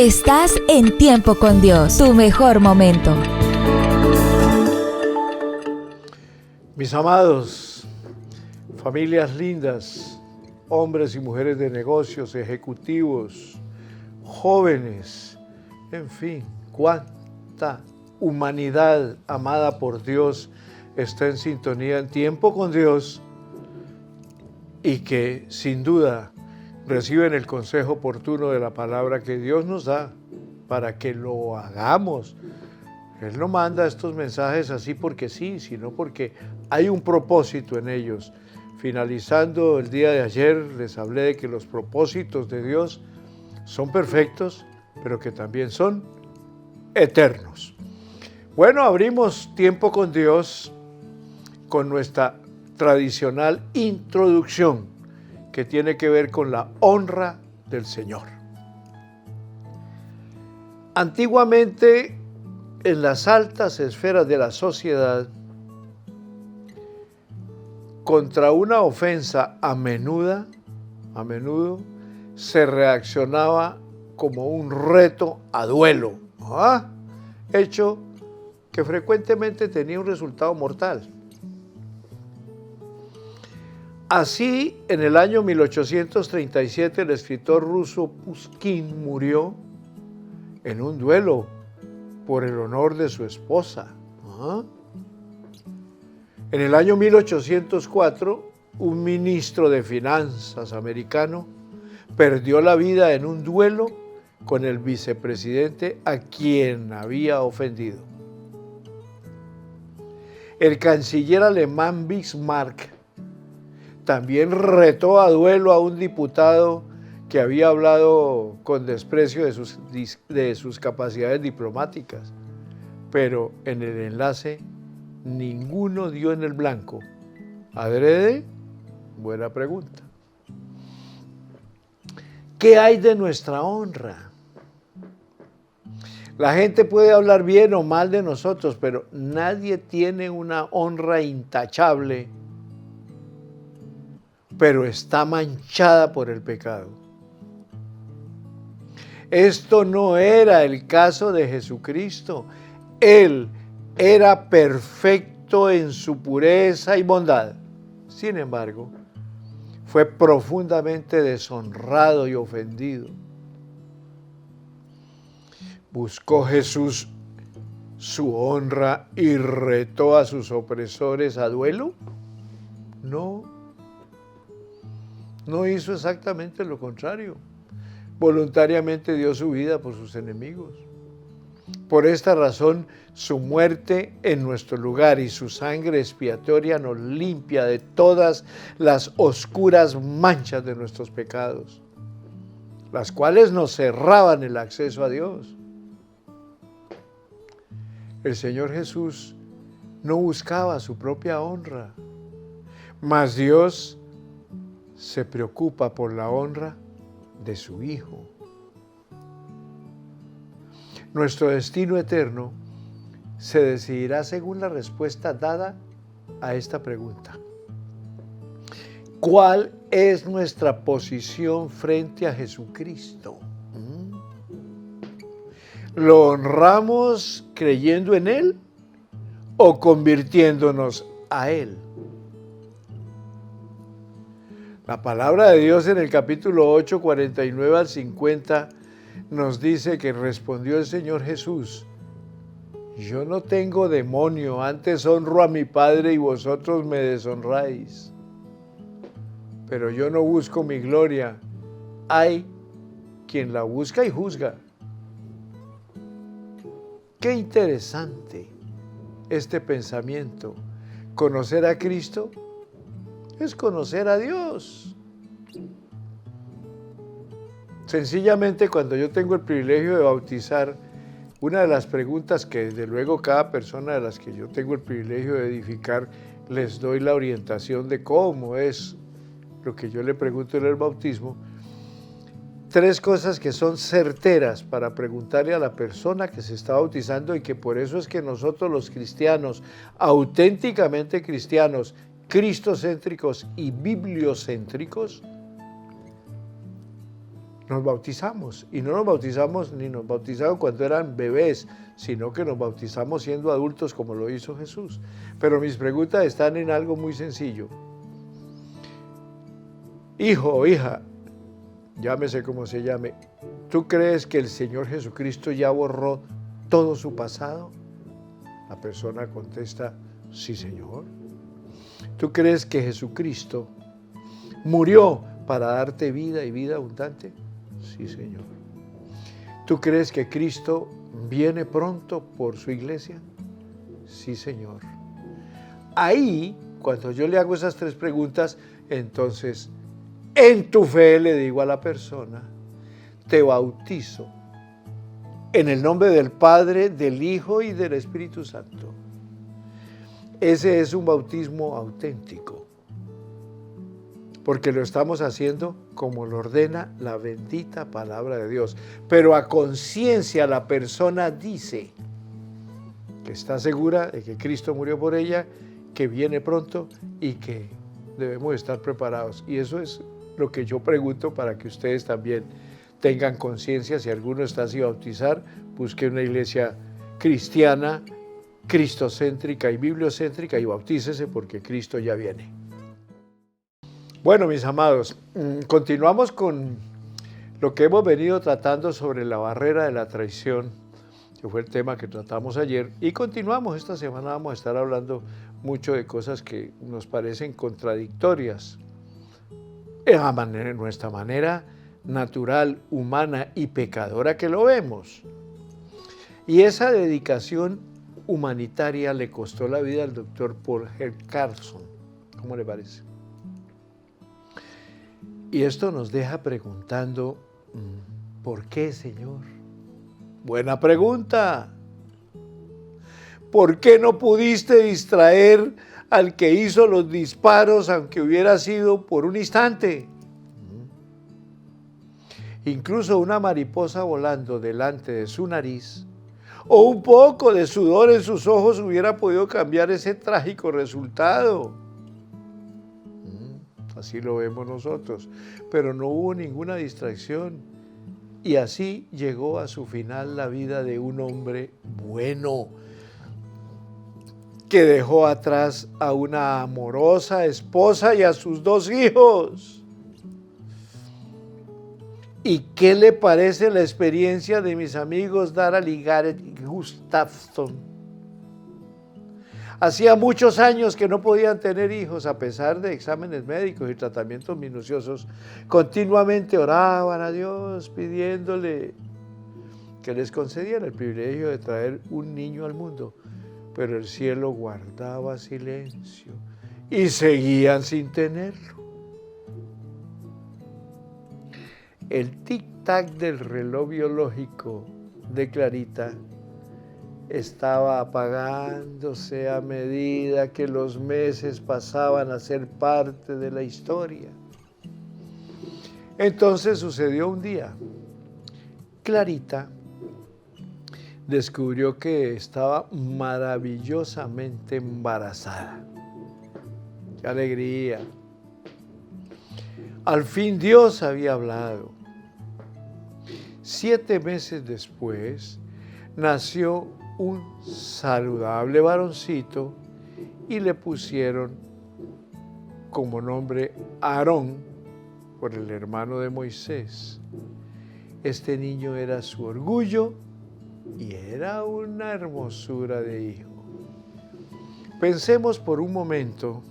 Estás en Tiempo con Dios, tu mejor momento. Mis amados, familias lindas, hombres y mujeres de negocios, ejecutivos, jóvenes, en fin, cuánta humanidad amada por Dios está en sintonía en Tiempo con Dios y que sin duda reciben el consejo oportuno de la palabra que Dios nos da para que lo hagamos. Él no manda estos mensajes así porque sí, sino porque hay un propósito en ellos. Finalizando el día de ayer, les hablé de que los propósitos de Dios son perfectos, pero que también son eternos. Bueno, abrimos Tiempo con Dios con nuestra tradicional introducción, que tiene que ver con la honra del Señor. Antiguamente, en las altas esferas de la sociedad, contra una ofensa a menudo se reaccionaba como un reto a duelo, hecho que frecuentemente tenía un resultado mortal. Así, en el año 1837, el escritor ruso Pushkin murió en un duelo por el honor de su esposa. En el año 1804, un ministro de finanzas americano perdió la vida en un duelo con el vicepresidente a quien había ofendido. El canciller alemán Bismarck también retó a duelo a un diputado que había hablado con desprecio de sus capacidades diplomáticas, pero en el enlace ninguno dio en el blanco. ¿Adrede? Buena pregunta. ¿Qué hay de nuestra honra? La gente puede hablar bien o mal de nosotros, pero nadie tiene una honra intachable, pero está manchada por el pecado. Esto no era el caso de Jesucristo. Él era perfecto en su pureza y bondad. Sin embargo, fue profundamente deshonrado y ofendido. ¿Buscó Jesús su honra y retó a sus opresores a duelo? No hizo exactamente lo contrario. Voluntariamente dio su vida por sus enemigos. Por esta razón, su muerte en nuestro lugar y su sangre expiatoria nos limpia de todas las oscuras manchas de nuestros pecados, las cuales nos cerraban el acceso a Dios. El Señor Jesús no buscaba su propia honra, mas Dios se preocupa por la honra de su Hijo. Nuestro destino eterno se decidirá según la respuesta dada a esta pregunta. ¿Cuál es nuestra posición frente a Jesucristo? ¿Lo honramos creyendo en Él o convirtiéndonos a Él? La palabra de Dios en el capítulo 8, 49 al 50, nos dice que respondió el Señor Jesús: yo no tengo demonio, antes honro a mi Padre y vosotros me deshonráis. Pero yo no busco mi gloria, hay quien la busca y juzga. Qué interesante este pensamiento. Conocer a Cristo es conocer a Dios. Sencillamente, cuando yo tengo el privilegio de bautizar, una de las preguntas que desde luego cada persona de las que yo tengo el privilegio de edificar, les doy la orientación de cómo es lo que yo le pregunto en el bautismo. 3 cosas que son certeras para preguntarle a la persona que se está bautizando, y que por eso es que nosotros los cristianos, auténticamente cristianos, cristocéntricos y bibliocéntricos, nos bautizamos. Y no nos bautizamos ni nos bautizaron cuando eran bebés, sino que nos bautizamos siendo adultos como lo hizo Jesús. Pero mis preguntas están en algo muy sencillo. Hijo o hija, llámese como se llame, ¿tú crees que el Señor Jesucristo ya borró todo su pasado? La persona contesta, sí, Señor. ¿Tú crees que Jesucristo murió para darte vida y vida abundante? Sí, Señor. ¿Tú crees que Cristo viene pronto por su iglesia? Sí, Señor. Ahí, cuando yo le hago esas tres preguntas, entonces, en tu fe le digo a la persona, te bautizo en el nombre del Padre, del Hijo y del Espíritu Santo. Ese es un bautismo auténtico, porque lo estamos haciendo como lo ordena la bendita palabra de Dios. Pero a conciencia la persona dice que está segura de que Cristo murió por ella, que viene pronto y que debemos estar preparados. Y eso es lo que yo pregunto para que ustedes también tengan conciencia. Si alguno está así a bautizar, busque una iglesia cristiana, cristocéntrica y bibliocéntrica y bautícese porque Cristo ya viene. Bueno, mis amados, continuamos con lo que hemos venido tratando sobre la barrera de la traición, que fue el tema que tratamos ayer, y continuamos esta semana. Vamos a estar hablando mucho de cosas que nos parecen contradictorias en nuestra manera natural, humana y pecadora que lo vemos. Y esa dedicación humanitaria le costó la vida al doctor Paul G. Carlson. ¿Cómo le parece? Y esto nos deja preguntando, ¿por qué, Señor? Buena pregunta. ¿Por qué no pudiste distraer al que hizo los disparos, aunque hubiera sido por un instante? Incluso una mariposa volando delante de su nariz o un poco de sudor en sus ojos hubiera podido cambiar ese trágico resultado. Así lo vemos nosotros, pero no hubo ninguna distracción. Y así llegó a su final la vida de un hombre bueno, que dejó atrás a una amorosa esposa y a sus 2 hijos. ¿Y qué le parece la experiencia de mis amigos Dara Ligaret y Gustafsson? Hacía muchos años que no podían tener hijos, a pesar de exámenes médicos y tratamientos minuciosos. Continuamente oraban a Dios pidiéndole que les concediera el privilegio de traer un niño al mundo. Pero el cielo guardaba silencio y seguían sin tenerlo. El tic-tac del reloj biológico de Clarita estaba apagándose a medida que los meses pasaban a ser parte de la historia. Entonces sucedió un día. Clarita descubrió que estaba maravillosamente embarazada. ¡Qué alegría! Al fin Dios había hablado. 7 meses después nació un saludable varoncito y le pusieron como nombre Aarón por el hermano de Moisés. Este niño era su orgullo y era una hermosura de hijo. Pensemos por un momento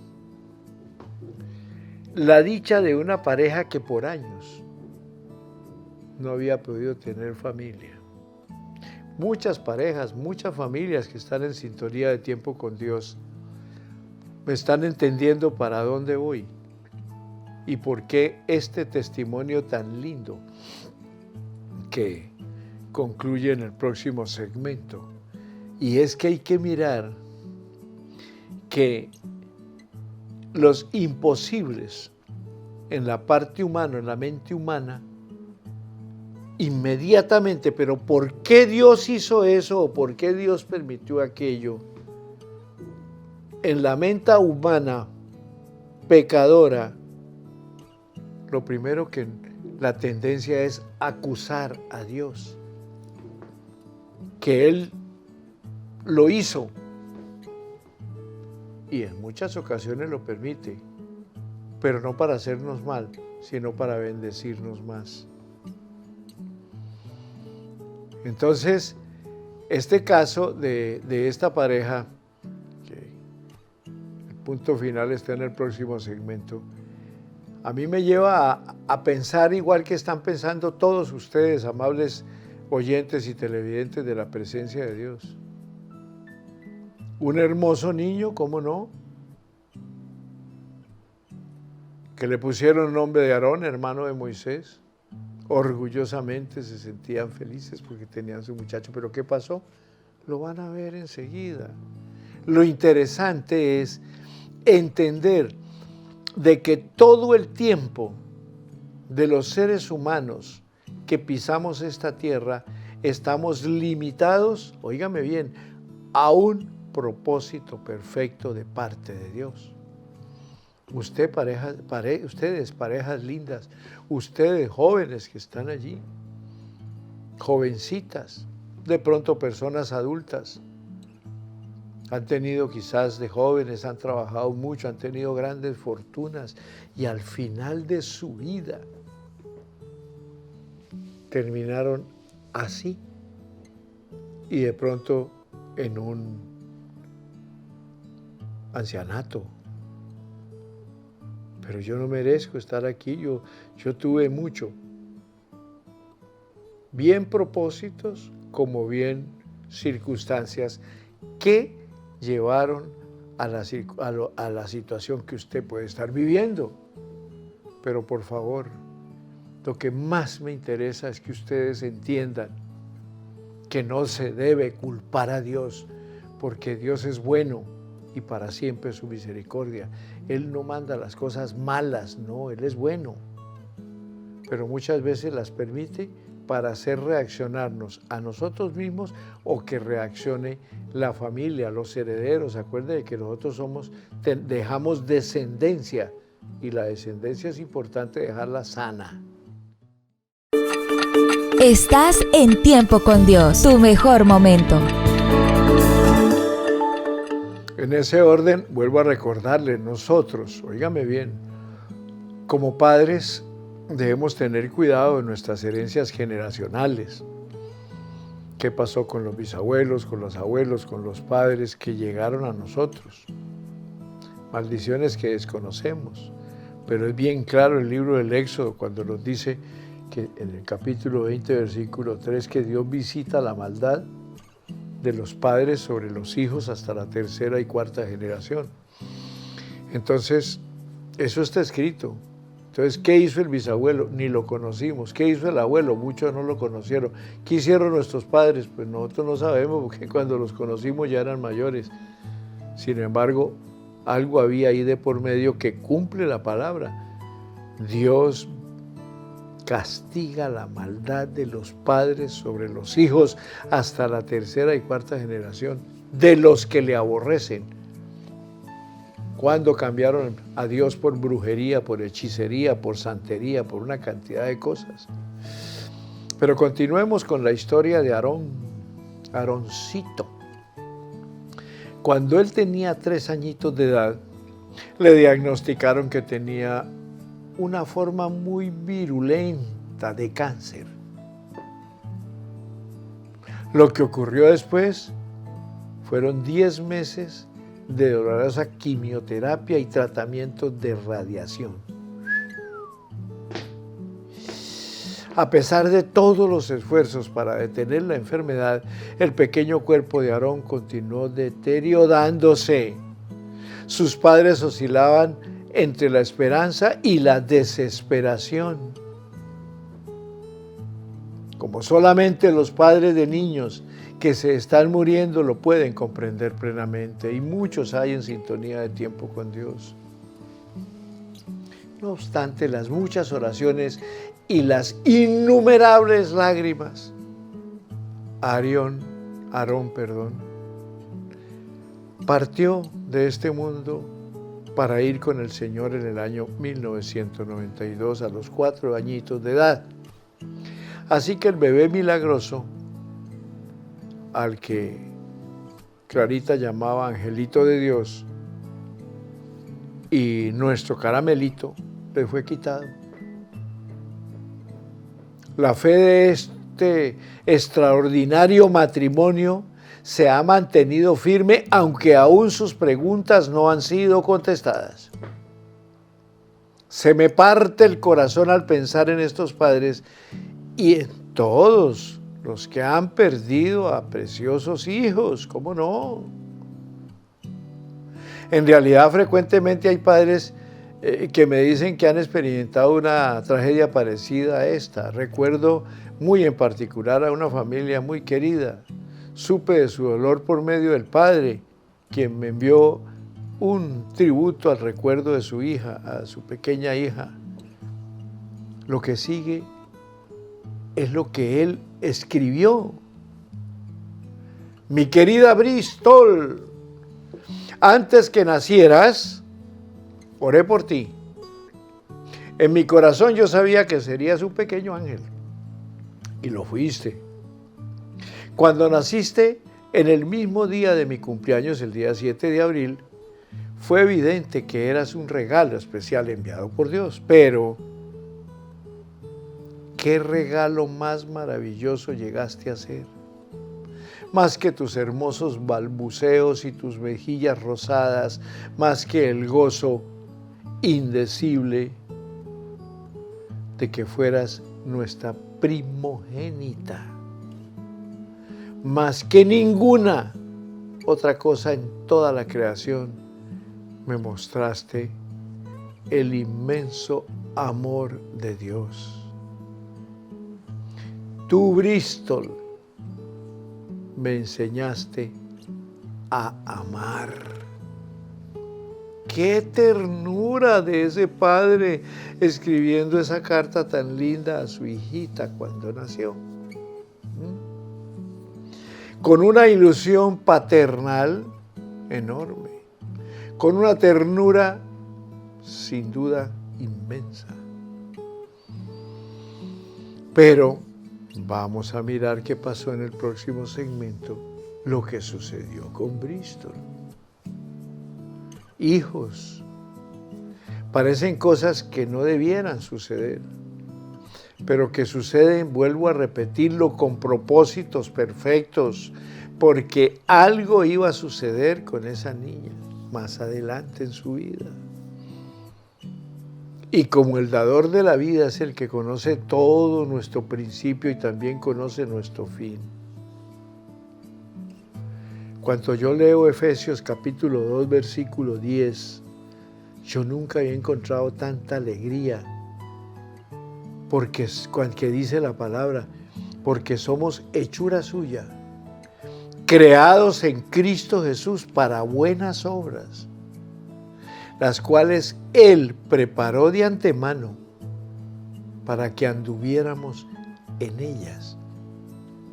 la dicha de una pareja que por años no había podido tener familia. Muchas parejas, muchas familias que están en sintonía de tiempo con Dios me están entendiendo para dónde voy y por qué este testimonio tan lindo que concluye en el próximo segmento. Y es que hay que mirar que los imposibles en la parte humana, en la mente humana, inmediatamente, pero ¿por qué Dios hizo eso o por qué Dios permitió aquello? En la mente humana pecadora, lo primero que la tendencia es acusar a Dios, que Él lo hizo y en muchas ocasiones lo permite, pero no para hacernos mal, sino para bendecirnos más. Entonces, este caso de esta pareja, que el punto final está en el próximo segmento, a mí me lleva a pensar igual que están pensando todos ustedes, amables oyentes y televidentes de la presencia de Dios. Un hermoso niño, ¿cómo no? Que le pusieron el nombre de Aarón, hermano de Moisés. Orgullosamente se sentían felices porque tenían su muchacho. ¿Pero qué pasó? Lo van a ver enseguida. Lo interesante es entender de que todo el tiempo de los seres humanos que pisamos esta tierra estamos limitados, óigame bien, a un propósito perfecto de parte de Dios. Ustedes, parejas lindas, ustedes, jóvenes que están allí, jovencitas, de pronto personas adultas, han tenido quizás de jóvenes, han trabajado mucho, han tenido grandes fortunas y al final de su vida terminaron así y de pronto en un ancianato. Pero yo no merezco estar aquí, yo tuve mucho. Bien propósitos como bien circunstancias que llevaron a la situación que usted puede estar viviendo. Pero por favor, lo que más me interesa es que ustedes entiendan que no se debe culpar a Dios, porque Dios es bueno y para siempre su misericordia. Él no manda las cosas malas, no, Él es bueno. Pero muchas veces las permite para hacer reaccionarnos a nosotros mismos o que reaccione la familia, los herederos. Acuérdense de que nosotros dejamos descendencia y la descendencia es importante dejarla sana. Estás en Tiempo con Dios, tu mejor momento. En ese orden, vuelvo a recordarle, nosotros, óigame bien, como padres debemos tener cuidado de nuestras herencias generacionales. ¿Qué pasó con los bisabuelos, con los abuelos, con los padres que llegaron a nosotros? Maldiciones que desconocemos, pero es bien claro el libro del Éxodo cuando nos dice que en el capítulo 20, versículo 3, que Dios visita la maldad de los padres sobre los hijos hasta la tercera y cuarta generación. Entonces, eso está escrito. Entonces, ¿qué hizo el bisabuelo? Ni lo conocimos. ¿Qué hizo el abuelo? Muchos no lo conocieron. ¿Qué hicieron nuestros padres? Pues nosotros no sabemos, porque cuando los conocimos ya eran mayores. Sin embargo, algo había ahí de por medio que cumple la palabra. Dios castiga la maldad de los padres sobre los hijos hasta la tercera y cuarta generación, de los que le aborrecen. Cuando cambiaron a Dios por brujería, por hechicería, por santería, por una cantidad de cosas. Pero continuemos con la historia de Aarón, Aaroncito. Cuando él tenía 3 añitos de edad, le diagnosticaron que tenía una forma muy virulenta de cáncer. Lo que ocurrió después fueron 10 meses de dolorosa quimioterapia y tratamientos de radiación. A pesar de todos los esfuerzos para detener la enfermedad, el pequeño cuerpo de Aarón continuó deteriorándose. Sus padres oscilaban entre la esperanza y la desesperación. Como solamente los padres de niños que se están muriendo lo pueden comprender plenamente, y muchos hay en sintonía de Tiempo con Dios. No obstante las muchas oraciones y las innumerables lágrimas, Aarón, partió de este mundo para ir con el Señor en el año 1992, a los 4 añitos de edad. Así que el bebé milagroso, al que Clarita llamaba Angelito de Dios, y nuestro caramelito, le fue quitado. La fe de este extraordinario matrimonio se ha mantenido firme, aunque aún sus preguntas no han sido contestadas. Se me parte el corazón al pensar en estos padres y en todos los que han perdido a preciosos hijos, ¿cómo no? En realidad, frecuentemente hay padres que me dicen que han experimentado una tragedia parecida a esta. Recuerdo muy en particular a una familia muy querida. Supe de su dolor por medio del padre, quien me envió un tributo al recuerdo de su hija, a su pequeña hija. Lo que sigue es lo que él escribió. Mi querida Bristol, antes que nacieras, oré por ti. En mi corazón yo sabía que serías un pequeño ángel. Y lo fuiste. Cuando naciste, en el mismo día de mi cumpleaños, el día 7 de abril, fue evidente que eras un regalo especial enviado por Dios. Pero, ¿qué regalo más maravilloso llegaste a ser? Más que tus hermosos balbuceos y tus mejillas rosadas, más que el gozo indecible de que fueras nuestra primogénita, más que ninguna otra cosa en toda la creación, me mostraste el inmenso amor de Dios. Tú, Bristol, me enseñaste a amar. ¡Qué ternura de ese padre escribiendo esa carta tan linda a su hijita cuando nació! Con una ilusión paternal enorme, con una ternura sin duda inmensa. Pero vamos a mirar qué pasó en el próximo segmento, lo que sucedió con Bristol. Hijos, parecen cosas que no debieran suceder, pero que suceden, vuelvo a repetirlo, con propósitos perfectos, porque algo iba a suceder con esa niña más adelante en su vida. Y como el dador de la vida es el que conoce todo nuestro principio y también conoce nuestro fin. Cuando yo leo Efesios capítulo 2, versículo 10, yo nunca había encontrado tanta alegría, porque dice la palabra, porque somos hechura suya, creados en Cristo Jesús para buenas obras, las cuales Él preparó de antemano para que anduviéramos en ellas.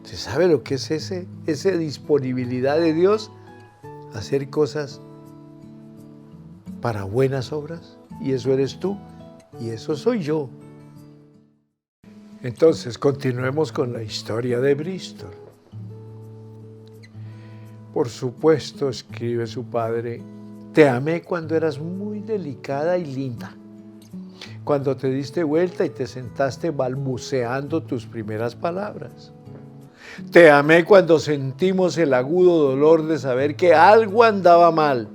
¿Se sabe lo que es esa disponibilidad de Dios a hacer cosas para buenas obras? Y eso eres tú, y eso soy yo. Entonces, continuemos con la historia de Bristol. Por supuesto, escribe su padre, te amé cuando eras muy delicada y linda, cuando te diste vuelta y te sentaste balbuceando tus primeras palabras. Te amé cuando sentimos el agudo dolor de saber que algo andaba mal,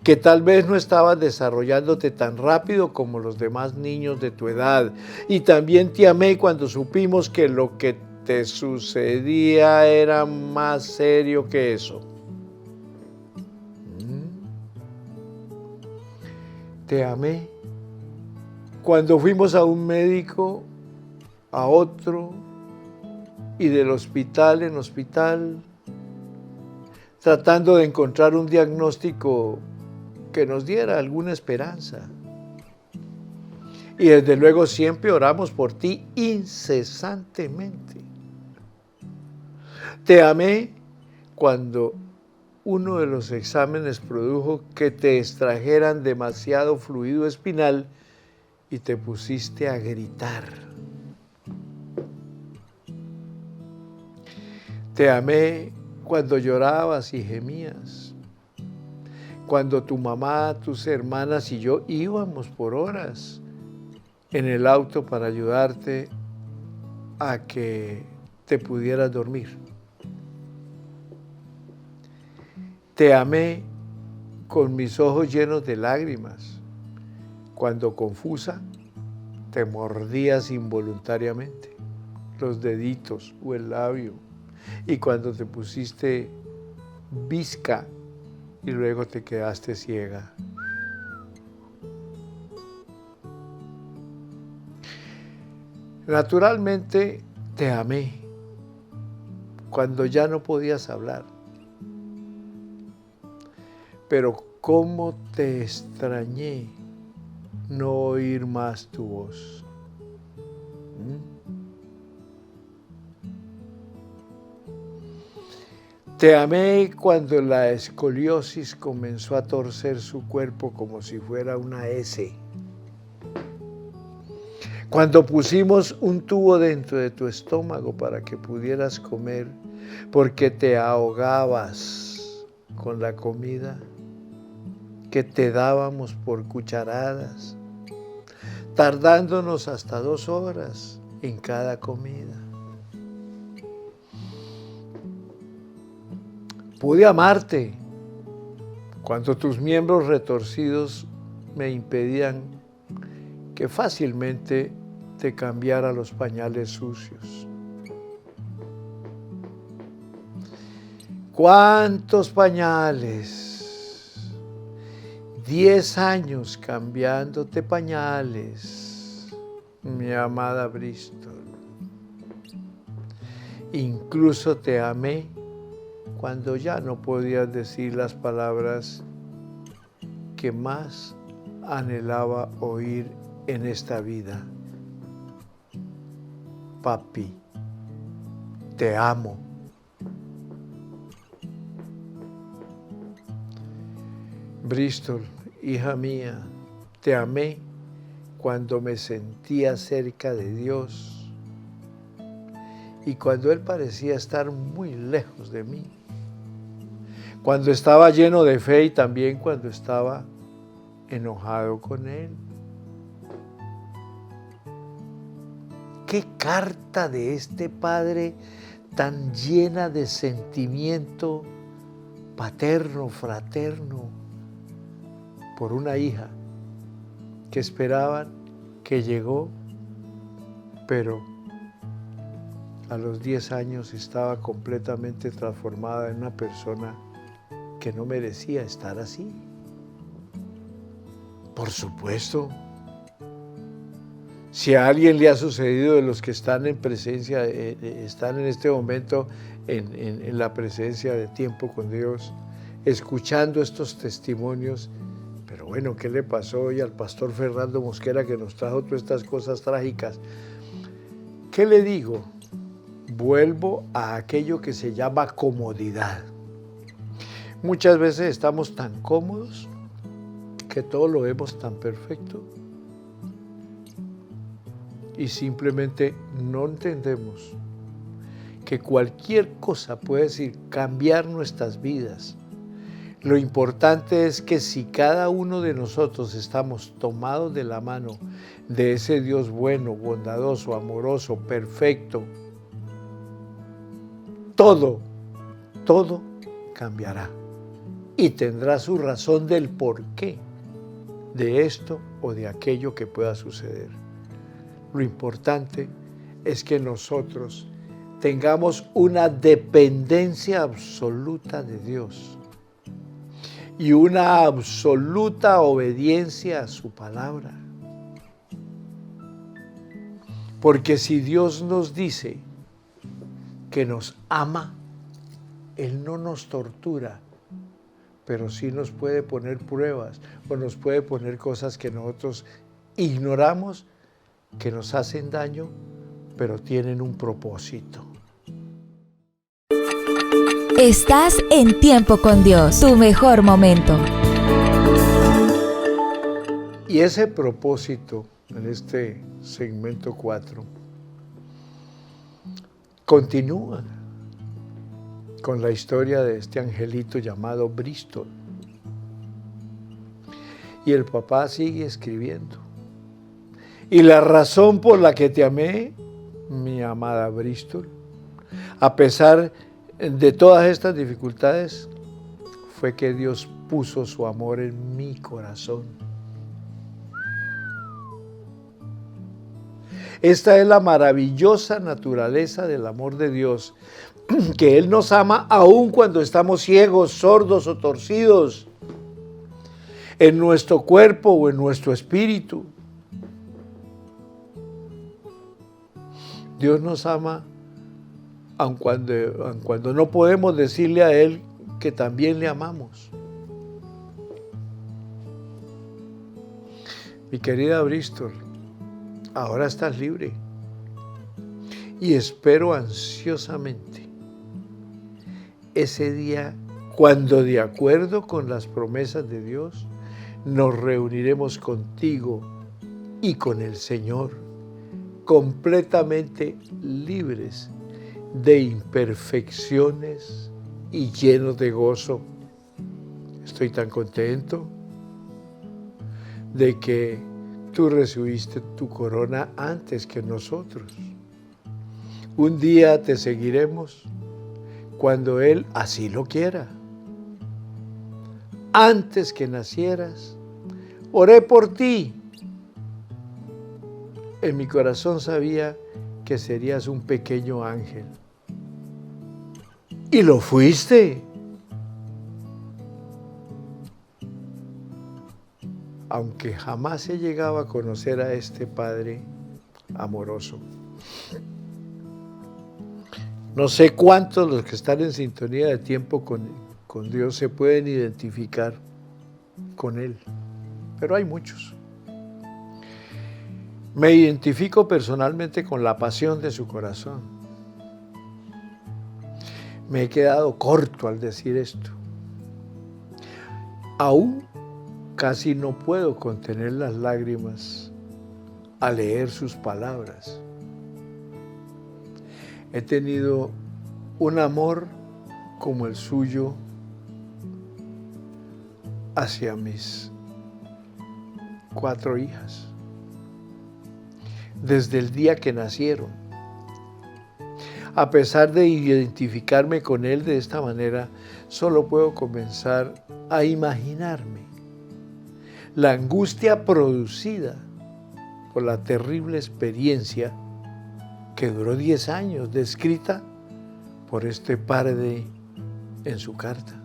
que tal vez no estabas desarrollándote tan rápido como los demás niños de tu edad. Y también te amé cuando supimos que lo que te sucedía era más serio que eso. Te amé cuando fuimos a un médico, a otro, y del hospital en hospital, tratando de encontrar un diagnóstico que nos diera alguna esperanza. Y desde luego siempre oramos por ti incesantemente. Te amé cuando uno de los exámenes produjo que te extrajeran demasiado fluido espinal y te pusiste a gritar. Te amé cuando llorabas y gemías, cuando tu mamá, tus hermanas y yo íbamos por horas en el auto para ayudarte a que te pudieras dormir. Te amé con mis ojos llenos de lágrimas, cuando confusa te mordías involuntariamente los deditos o el labio, y cuando te pusiste visca y luego te quedaste ciega. Naturalmente te amé cuando ya no podías hablar, pero cómo te extrañé no oír más tu voz. Te amé cuando la escoliosis comenzó a torcer su cuerpo como si fuera una S. Cuando pusimos un tubo dentro de tu estómago para que pudieras comer, porque te ahogabas con la comida que te dábamos por cucharadas, tardándonos hasta 2 horas en cada comida. Pude amarte cuando tus miembros retorcidos me impedían que fácilmente te cambiara los pañales sucios. ¿Cuántos pañales? 10 años cambiándote pañales, mi amada Bristol. Incluso te amé cuando ya no podías decir las palabras que más anhelaba oír en esta vida. Papi, te amo. Bristol, hija mía, te amé cuando me sentía cerca de Dios y cuando Él parecía estar muy lejos de mí. Cuando estaba lleno de fe y también cuando estaba enojado con Él. ¿Qué carta de este Padre tan llena de sentimiento paterno, fraterno, por una hija que esperaban, que llegó, pero a los 10 años estaba completamente transformada en una persona que no merecía estar así? Por supuesto, si a alguien le ha sucedido de los que están en presencia, están en este momento en la presencia de tiempo con Dios, escuchando estos testimonios, pero bueno, ¿qué le pasó hoy al pastor Fernando Mosquera que nos trajo todas estas cosas trágicas? ¿Qué le digo? Vuelvo a aquello que se llama comodidad. Muchas veces estamos tan cómodos que todo lo vemos tan perfecto y simplemente no entendemos que cualquier cosa puede decir cambiar nuestras vidas. Lo importante es que si cada uno de nosotros estamos tomados de la mano de ese Dios bueno, bondadoso, amoroso, perfecto, todo cambiará y tendrá su razón del porqué de esto o de aquello que pueda suceder. Lo importante es que nosotros tengamos una dependencia absoluta de Dios y una absoluta obediencia a su palabra. Porque si Dios nos dice que nos ama, Él no nos tortura, pero sí nos puede poner pruebas o nos puede poner cosas que nosotros ignoramos, que nos hacen daño, pero tienen un propósito. Estás en Tiempo con Dios, tu mejor momento. Y ese propósito, en este segmento 4, continúa con la historia de este angelito llamado Bristol. Y el papá sigue escribiendo. Y la razón por la que te amé, mi amada Bristol, a pesar de todas estas dificultades, fue que Dios puso su amor en mi corazón. Esta es la maravillosa naturaleza del amor de Dios, que Él nos ama aun cuando estamos ciegos, sordos o torcidos en nuestro cuerpo o en nuestro espíritu. Dios nos ama aun cuando no podemos decirle a Él que también le amamos. Mi querida Bristol, ahora estás libre y espero ansiosamente ese día cuando, de acuerdo con las promesas de Dios, nos reuniremos contigo y con el Señor, completamente libres de imperfecciones y llenos de gozo. Estoy tan contento de que tú recibiste tu corona antes que nosotros. Un día te seguiremos cuando Él así lo quiera. Antes que nacieras, oré por ti. En mi corazón sabía que serías un pequeño ángel. Y lo fuiste. Aunque jamás he llegado a conocer a este Padre amoroso. No sé cuántos los que están en sintonía de tiempo con Dios se pueden identificar con Él, pero hay muchos. Me identifico personalmente con la pasión de su corazón. Me he quedado corto al decir esto. Aún casi no puedo contener las lágrimas al leer sus palabras. He tenido un amor como el suyo hacia mis 4 hijas, desde el día que nacieron. A pesar de identificarme con él de esta manera, solo puedo comenzar a imaginarme la angustia producida por la terrible experiencia que duró 10 años, descrita por este padre en su carta.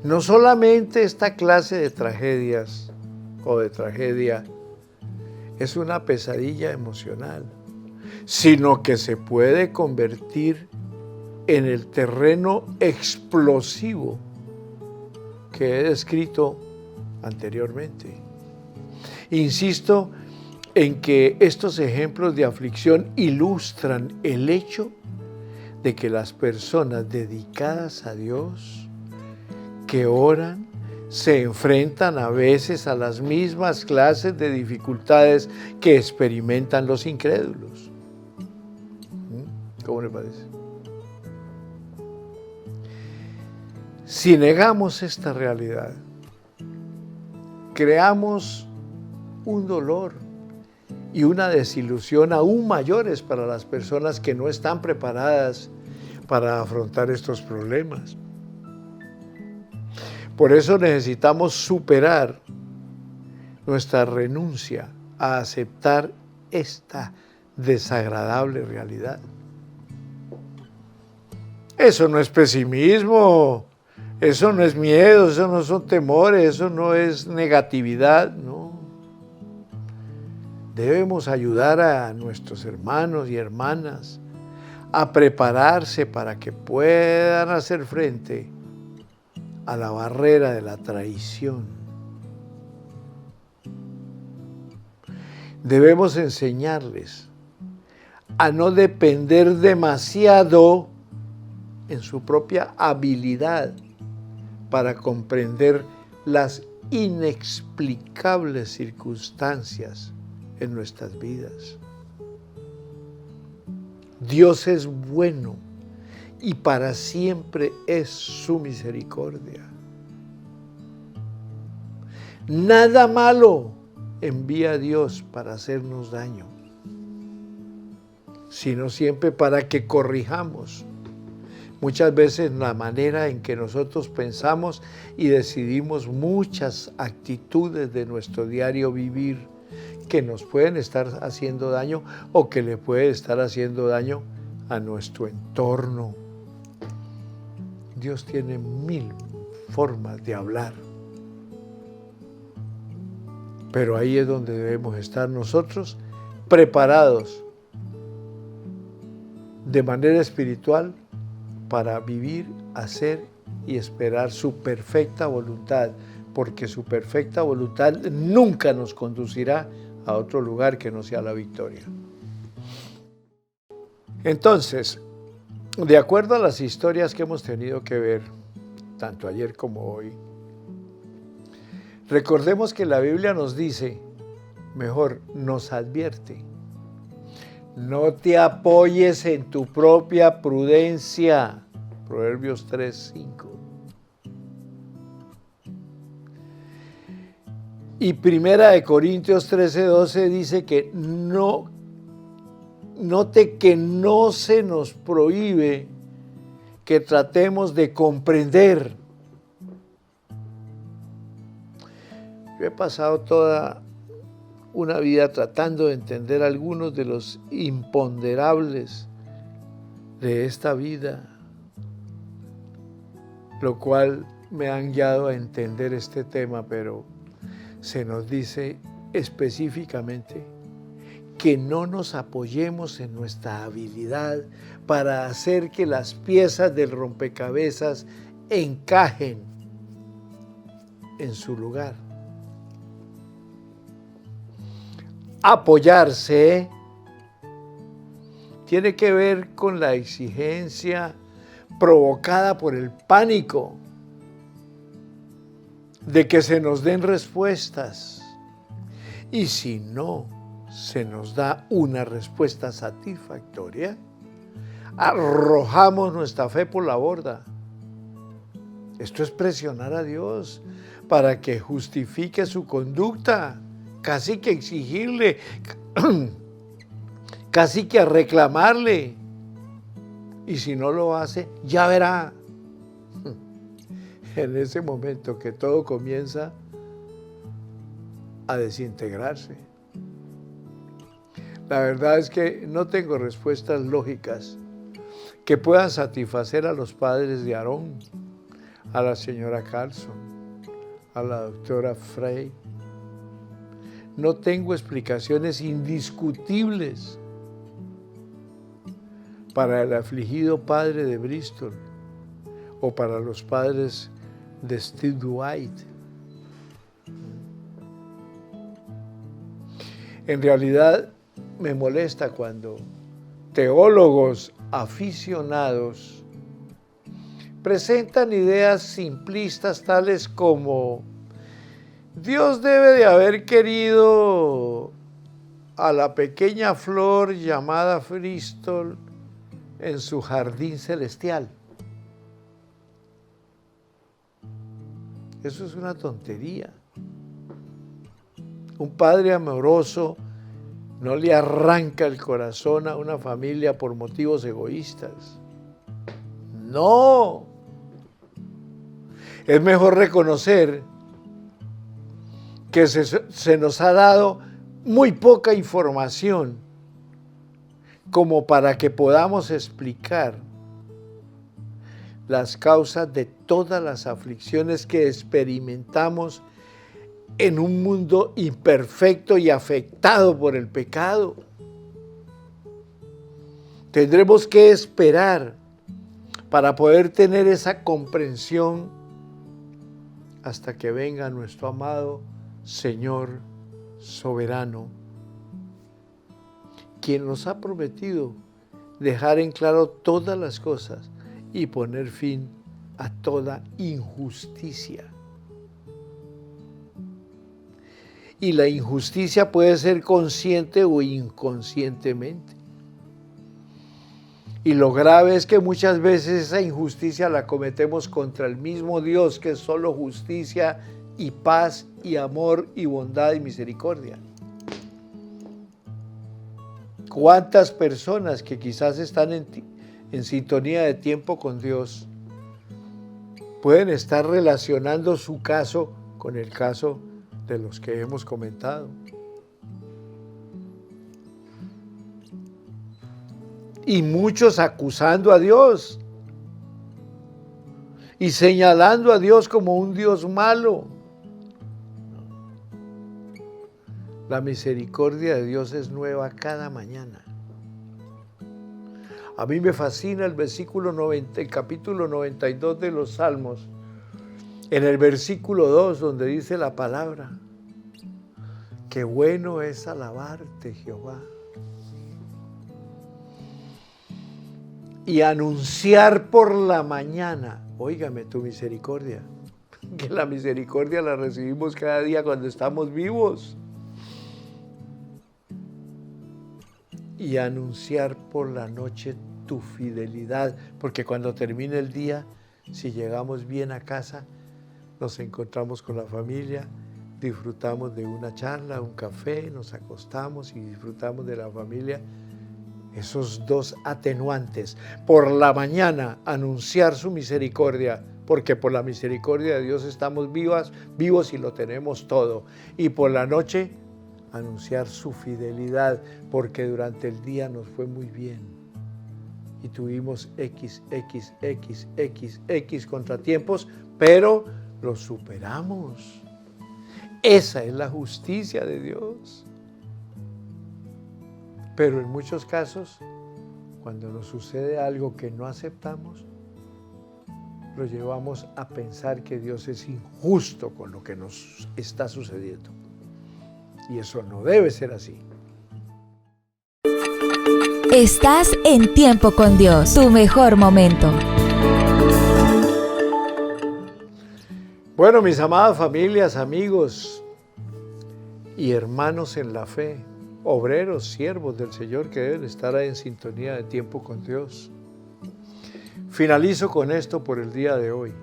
No solamente esta clase de tragedias o de tragedia es una pesadilla emocional, sino que se puede convertir en el terreno explosivo que he descrito anteriormente. Insisto en que estos ejemplos de aflicción ilustran el hecho de que las personas dedicadas a Dios, que oran, se enfrentan a veces a las mismas clases de dificultades que experimentan los incrédulos. ¿Cómo le parece? Si negamos esta realidad, creamos un dolor y una desilusión aún mayores para las personas que no están preparadas para afrontar estos problemas. Por eso necesitamos superar nuestra renuncia a aceptar esta desagradable realidad. Eso no es pesimismo, eso no es miedo, eso no son temores, eso no es negatividad, no. Debemos ayudar a nuestros hermanos y hermanas a prepararse para que puedan hacer frente a la barrera de la traición. Debemos enseñarles a no depender demasiado en su propia habilidad para comprender las inexplicables circunstancias en nuestras vidas. Dios es bueno y para siempre es su misericordia. Nada malo envía a Dios para hacernos daño, sino siempre para que corrijamos muchas veces la manera en que nosotros pensamos y decidimos muchas actitudes de nuestro diario vivir que nos pueden estar haciendo daño o que le puede estar haciendo daño a nuestro entorno. Dios tiene 1000 formas de hablar, pero ahí es donde debemos estar nosotros preparados de manera espiritual para vivir, hacer y esperar su perfecta voluntad, porque su perfecta voluntad nunca nos conducirá a otro lugar que no sea la victoria. Entonces, de acuerdo a las historias que hemos tenido que ver, tanto ayer como hoy, recordemos que la Biblia nos dice, mejor, nos advierte, no te apoyes en tu propia prudencia. Proverbios 3:5. Y Primera de Corintios 13:12 dice que note que no se nos prohíbe que tratemos de comprender. Yo he pasado toda una vida tratando de entender algunos de los imponderables de esta vida, lo cual me han guiado a entender este tema, pero se nos dice específicamente que no nos apoyemos en nuestra habilidad para hacer que las piezas del rompecabezas encajen en su lugar. Apoyarse tiene que ver con la exigencia provocada por el pánico de que se nos den respuestas. Y si no se nos da una respuesta satisfactoria, arrojamos nuestra fe por la borda. Esto es presionar a Dios para que justifique su conducta, casi que exigirle, casi que reclamarle. Y si no lo hace, ya verá. En ese momento que todo comienza a desintegrarse. La verdad es que no tengo respuestas lógicas que puedan satisfacer a los padres de Aarón, a la señora Carlson, a la doctora Frey. No tengo explicaciones indiscutibles para el afligido padre de Bristol o para los padres de Steve Dwight. En realidad me molesta cuando teólogos aficionados presentan ideas simplistas tales como Dios debe de haber querido a la pequeña flor llamada Bristol en su jardín celestial. Eso es una tontería. Un padre amoroso no le arranca el corazón a una familia por motivos egoístas. No. Es mejor reconocer que se nos ha dado muy poca información como para que podamos explicar las causas de todas las aflicciones que experimentamos en un mundo imperfecto y afectado por el pecado. Tendremos que esperar para poder tener esa comprensión hasta que venga nuestro amado Señor soberano, quien nos ha prometido dejar en claro todas las cosas y poner fin a toda injusticia. Y la injusticia puede ser consciente o inconscientemente. Y lo grave es que muchas veces esa injusticia la cometemos contra el mismo Dios, que es solo justicia y paz y amor y bondad y misericordia. ¿Cuántas personas que quizás están en sintonía de tiempo con Dios pueden estar relacionando su caso con el caso de los que hemos comentado? Y muchos acusando a Dios y señalando a Dios como un Dios malo. La misericordia de Dios es nueva cada mañana. A mí me fascina el capítulo 92 de los Salmos, en el versículo 2, donde dice la palabra: qué bueno es alabarte, Jehová, y anunciar por la mañana, óigame, tu misericordia, que la misericordia la recibimos cada día cuando estamos vivos, y anunciar por la noche tu fidelidad, porque cuando termine el día, si llegamos bien a casa, nos encontramos con la familia, disfrutamos de una charla, un café, nos acostamos y disfrutamos de la familia. Esos dos atenuantes. Por la mañana anunciar su misericordia, porque por la misericordia de Dios estamos vivos y lo tenemos todo. Y por la noche anunciar su fidelidad, porque durante el día nos fue muy bien y tuvimos X contratiempos, pero los superamos. Esa es la justicia de Dios. Pero en muchos casos, cuando nos sucede algo que no aceptamos, lo llevamos a pensar que Dios es injusto con lo que nos está sucediendo. Y eso no debe ser así. Estás en Tiempo con Dios, tu mejor momento. Bueno, mis amadas familias, amigos y hermanos en la fe, obreros, siervos del Señor que deben estar en sintonía de Tiempo con Dios. Finalizo con esto por el día de hoy.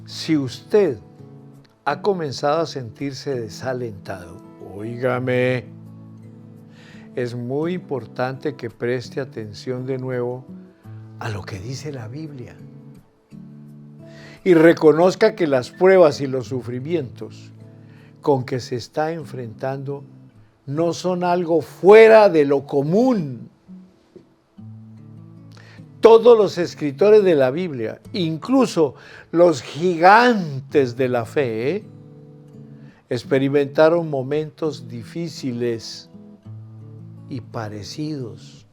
Si usted ha comenzado a sentirse desalentado, óigame, es muy importante que preste atención de nuevo a lo que dice la Biblia y reconozca que las pruebas y los sufrimientos con que se está enfrentando no son algo fuera de lo común. Todos los escritores de la Biblia, incluso los gigantes de la fe, experimentaron momentos difíciles y parecidos.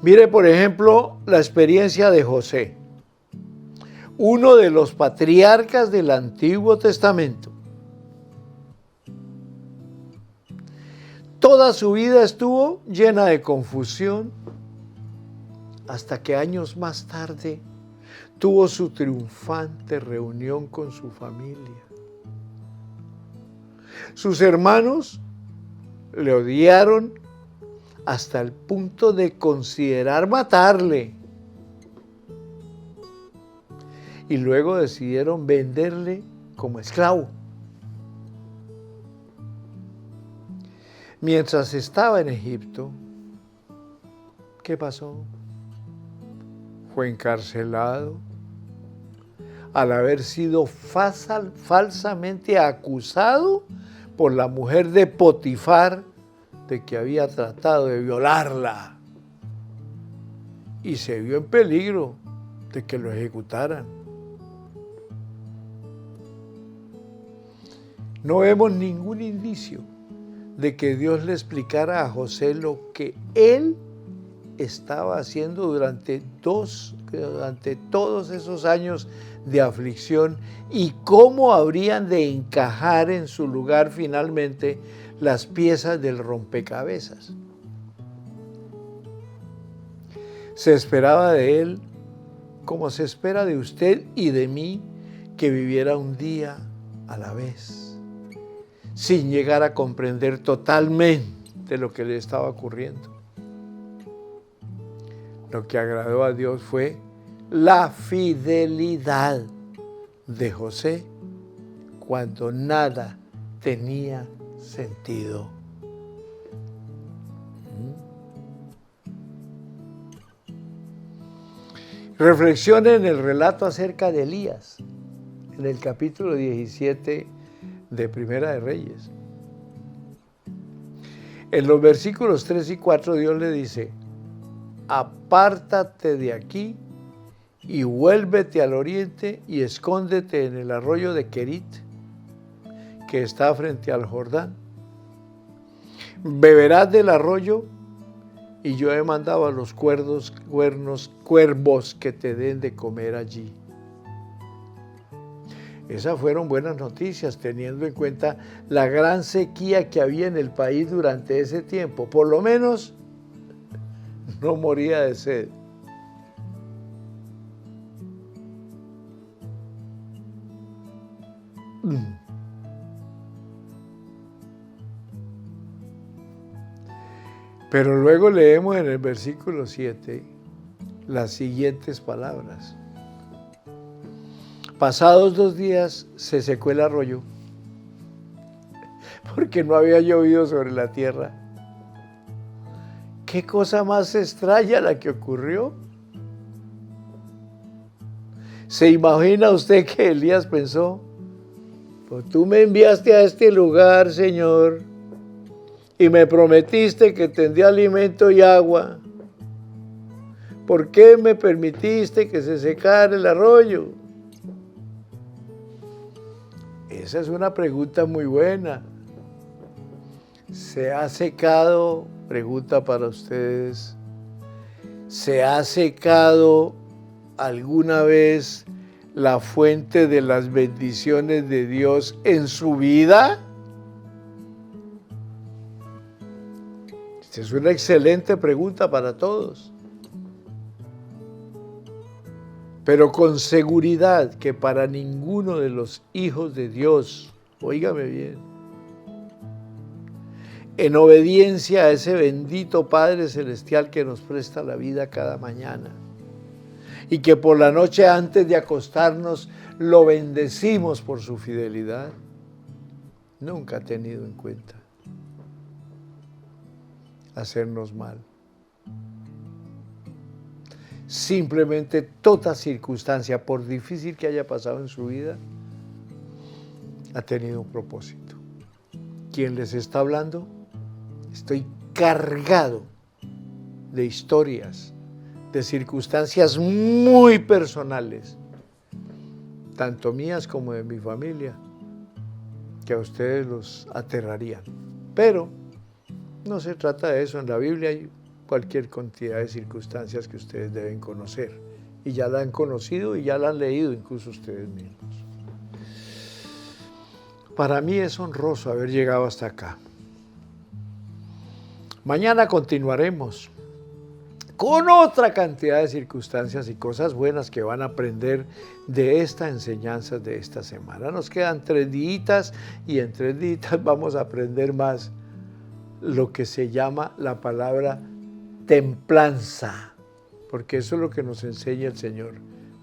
Mire, por ejemplo, la experiencia de José, uno de los patriarcas del Antiguo Testamento. Toda su vida estuvo llena de confusión, hasta que años más tarde tuvo su triunfante reunión con su familia. Sus hermanos le odiaron hasta el punto de considerar matarle. Y luego decidieron venderle como esclavo. Mientras estaba en Egipto, ¿qué pasó? Fue encarcelado al haber sido falsamente acusado por la mujer de Potifar de que había tratado de violarla. Y se vio en peligro de que lo ejecutaran. No vemos ningún indicio de que Dios le explicara a José lo que él estaba haciendo durante todos esos años de aflicción y cómo habrían de encajar en su lugar finalmente las piezas del rompecabezas. Se esperaba de él, como se espera de usted y de mí, que viviera un día a la vez, sin llegar a comprender totalmente de lo que le estaba ocurriendo. Lo que agradó a Dios fue la fidelidad de José cuando nada tenía sentido. Reflexione en el relato acerca de Elías, en el capítulo 17 de Primera de Reyes. En los versículos 3 y 4 Dios le dice: apártate de aquí y vuélvete al oriente y escóndete en el arroyo de Querit, que está frente al Jordán. Beberás del arroyo y yo he mandado a los cuervos que te den de comer allí. Esas fueron buenas noticias, teniendo en cuenta la gran sequía que había en el país durante ese tiempo. Por lo menos no moría de sed. Pero luego leemos en el versículo 7 las siguientes palabras. Pasados 2 días se secó el arroyo, porque no había llovido sobre la tierra. ¿Qué cosa más extraña la que ocurrió? ¿Se imagina usted que Elías pensó: pues tú me enviaste a este lugar, Señor, y me prometiste que tendría alimento y agua? ¿Por qué me permitiste que se secara el arroyo? Esa es una pregunta muy buena. ¿Se ha secado? Pregunta para ustedes. ¿Se ha secado alguna vez la fuente de las bendiciones de Dios en su vida? Esta es una excelente pregunta para todos. Pero con seguridad que para ninguno de los hijos de Dios, óigame bien, en obediencia a ese bendito Padre Celestial que nos presta la vida cada mañana, y que por la noche antes de acostarnos lo bendecimos por su fidelidad, nunca ha tenido en cuenta hacernos mal. Simplemente toda circunstancia, por difícil que haya pasado en su vida, ha tenido un propósito. ¿Quién les está hablando? Estoy cargado de historias, de circunstancias muy personales, tanto mías como de mi familia, que a ustedes los aterrarían. Pero no se trata de eso. En la Biblia hay cualquier cantidad de circunstancias que ustedes deben conocer, y ya la han conocido y ya la han leído incluso ustedes mismos. Para mí es honroso haber llegado hasta acá. Mañana continuaremos con otra cantidad de circunstancias y cosas buenas que van a aprender de esta enseñanza de esta semana. Nos quedan 3 días y en 3 días vamos a aprender más lo que se llama la palabra templanza, porque eso es lo que nos enseña el Señor,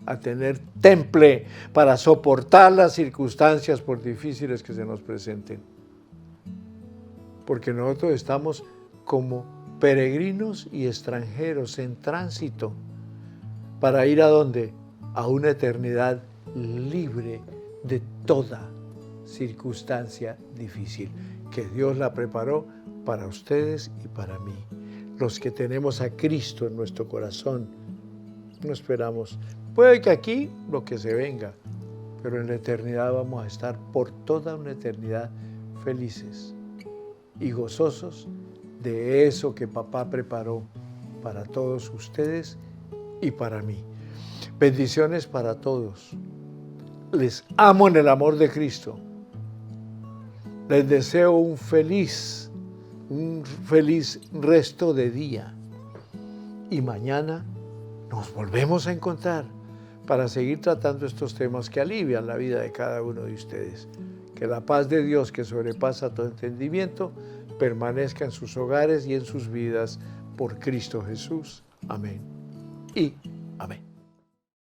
a tener temple para soportar las circunstancias por difíciles que se nos presenten. Porque nosotros estamos como peregrinos y extranjeros en tránsito para ir ¿a dónde? A una eternidad libre de toda circunstancia difícil, que Dios la preparó para ustedes y para mí. Los que tenemos a Cristo en nuestro corazón, no esperamos. Puede que aquí lo que se venga, pero en la eternidad vamos a estar por toda una eternidad felices y gozosos de eso que papá preparó para todos ustedes y para mí. Bendiciones para todos. Les amo en el amor de Cristo. Les deseo un feliz resto de día. Y mañana nos volvemos a encontrar para seguir tratando estos temas que alivian la vida de cada uno de ustedes. Que la paz de Dios, que sobrepasa todo entendimiento, permanezca en sus hogares y en sus vidas por Cristo Jesús. Amén. Y